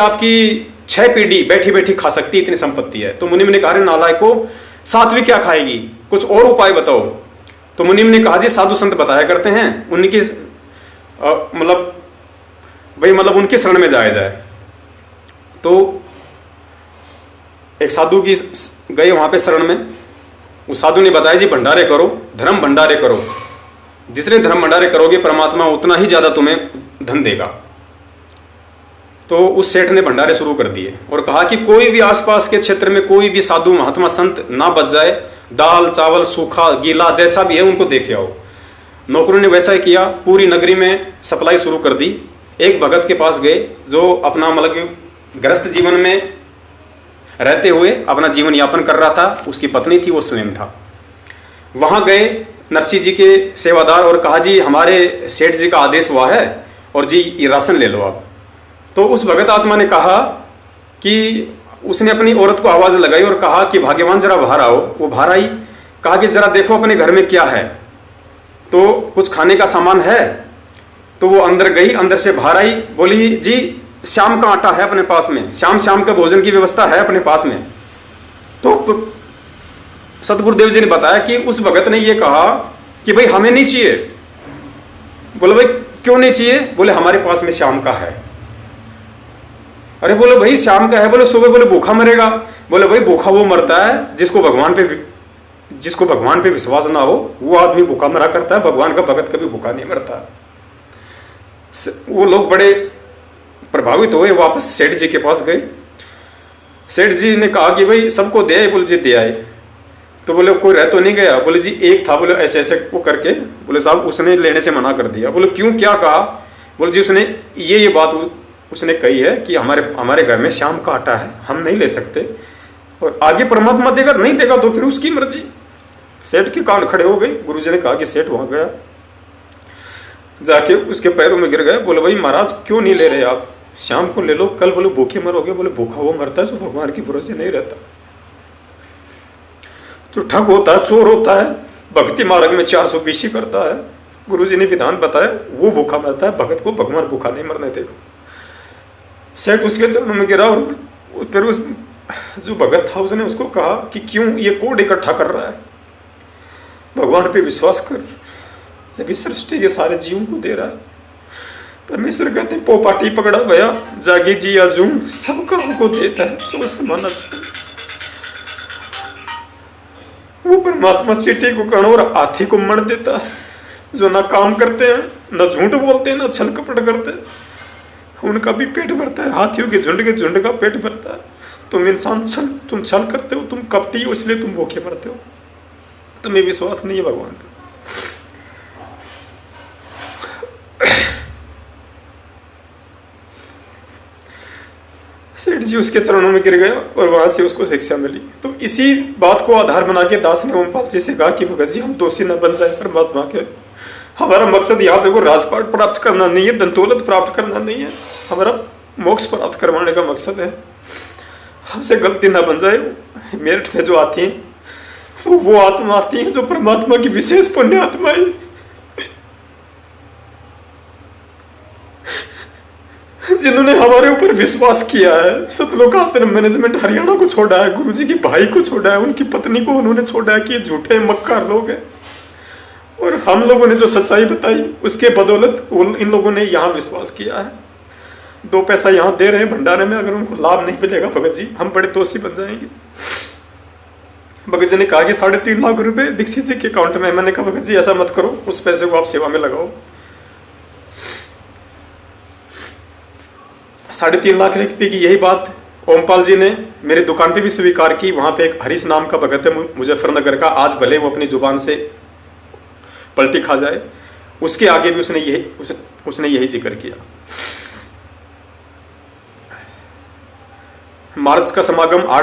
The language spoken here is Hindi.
आपकी 6 पीढ़ी बैठी बैठी खा सकती इतनी संपत्ति है। तो मुनिम ने कहा, नालायको 7वीं क्या खाएगी, कुछ और उपाय बताओ। तो मुनिम ने कहा, जी साधु संत बताया करते हैं, उनकी मतलब उनके शरण में जाया जाए। तो एक साधु की गए वहां पे शरण में, उस साधु ने बताया, जी भंडारे करो, धर्म भंडारे करो, जितने धर्म भंडारे करोगे परमात्मा उतना ही ज्यादा तुम्हें धन देगा। तो उस सेठ ने भंडारे शुरू कर दिए और कहा कि कोई भी आसपास के क्षेत्र में कोई भी साधु महात्मा संत ना बच जाए, दाल चावल सूखा गीला जैसा भी है उनको दे के आओ। नौकरों ने वैसा ही किया, पूरी नगरी में सप्लाई शुरू कर दी। एक भगत के पास गए जो अपना मतलब गृहस्थ जीवन में रहते हुए अपना जीवन यापन कर रहा था, उसकी पत्नी थी, वो स्वयं था। वहां गए नरसिंह जी के सेवादार और कहा, जी हमारे सेठ जी का आदेश हुआ है और जी ये राशन ले लो आप। तो उस भगत आत्मा ने कहा कि उसने अपनी औरत को आवाज लगाई और कहा कि भाग्यवान जरा बाहर आओ। वो बाहर आई, कहा कि जरा देखो अपने घर में क्या है, तो कुछ खाने का सामान है। तो वो अंदर गई, अंदर से बाहर आई, बोली, जी शाम का आटा है अपने पास में, शाम का भोजन की व्यवस्था है अपने पास में। तो सतगुरुदेव जी ने बताया कि उस भगत ने ये कहा कि भाई हमें नहीं चाहिए। बोले भाई क्यों नहीं चाहिए? बोले हमारे पास में शाम का है। अरे बोले भाई शाम का है, बोले सुबह बोले भूखा मरेगा। बोले भाई भूखा वो मरता है जिसको भगवान पे विश्वास ना हो, वो आदमी भूखा मरा करता है, भगवान का भगत कभी भूखा नहीं मरता। वो लोग बड़े प्रभावित हुए, वापस सेठ जी के पास गए। सेठ जी ने कहा कि भाई सबको दे आए। बोले जी दे आए। तो बोले कोई रह तो नहीं गया? बोले जी एक था। बोले ऐसे ऐसे वो करके, बोले साहब उसने लेने से मना कर दिया। बोले क्यों, क्या कहा? बोले जी उसने ये बात उसने कही है कि हमारे घर में शाम का आटा है, हम नहीं ले सकते, और आगे परमात्मा देगा, नहीं देगा तो फिर उसकी मर्जी। सेठ के कान खड़े हो गए। गुरुजी ने कहा कि सेठ वहां गया, जाके उसके पैरों में गिर गए। बोले भाई महाराज क्यों नहीं ले रहे आप? शाम को ले लो, कल बोले भूखे मरोगे। बोले भूखा वो मरता है जो भगवान की भरोसे नहीं रहता, जो ठग होता है, चोर होता है, भक्ति मार्ग में 420 करता है। गुरुजी ने विधान बताया, वो भूखा मरता है, भगत को भगवान भूखा नहीं मरने देगा। सेठ उसके चरणों में गिरा और फिर उस जो भगत था उसने उसको कहा कि क्यों ये कोड इकट्ठा कर रहा है? भगवान पे विश्वास कर, सभी सृष्टि के सारे जीवों को दे रहा है। परमेश्वर कहते हैं पोपाटी पकड़ा भया जागी जी या जूम, सबका हमको देता है जो समाना छू। वो परमात्मा चीटी को कण और हाथी को मण देता है, जो ना काम करते हैं, ना झूठ बोलते हैं, ना छल कपट करते हैं, उनका भी पेट भरता है। हाथियों के झुंड का पेट भरता है। तुम इंसान तुम छल करते हो, तुम कपटी हो, इसलिए तुम भूखे मरते हो, तुम्हें विश्वास नहीं है भगवान पे। सेठ जी उसके चरणों में गिर गया और वहां से उसको शिक्षा मिली। तो इसी बात को आधार बना के दास ने ओमपाल जी से कहा कि भगत जी हम दोषी न बन जाए परमात्मा के। हमारा मकसद यहाँ पे वो राजपाट प्राप्त करना नहीं है, धन दौलत प्राप्त करना नहीं है, हमारा मोक्ष प्राप्त करवाने का मकसद है। हमसे गलती ना बन जाए। मेरठ में जो आती हैं वो आत्मा आती है जो परमात्मा की विशेष पुण्य आत्मा है, जिन्होंने हमारे ऊपर विश्वास किया है। सतलोक आश्रम मैनेजमेंट हरियाणा को छोड़ा है, गुरुजी की भाई को छोड़ा है, उनकी पत्नी को उन्होंने छोड़ा है कि ये झूठे मक्कार लोग हैं। और हम लोगों ने जो सच्चाई बताई उसके बदौलत इन लोगों ने यहाँ विश्वास किया है। 2 पैसा यहाँ दे रहे हैं भंडारे में, अगर उनको लाभ नहीं मिलेगा भगत जी हम बड़े दोषी बन जाएंगे। भगत जी ने कहा कि 3.5 लाख रुपए दीक्षित जी के अकाउंट में। मैंने कहा भगत जी ऐसा मत करो, उस पैसे को आप सेवा में लगाओ। 3.5 लाख रुपए की यही बात ओमपाल जी ने मेरी दुकान पे भी स्वीकार की। वहां पे एक हरीश नाम का भगत है मुजफ्फरनगर का, आज भले वो अपनी जुबान से पलटी खा जाए, उसके आगे भी उसने यही जिक्र किया। मार्च का समागम 8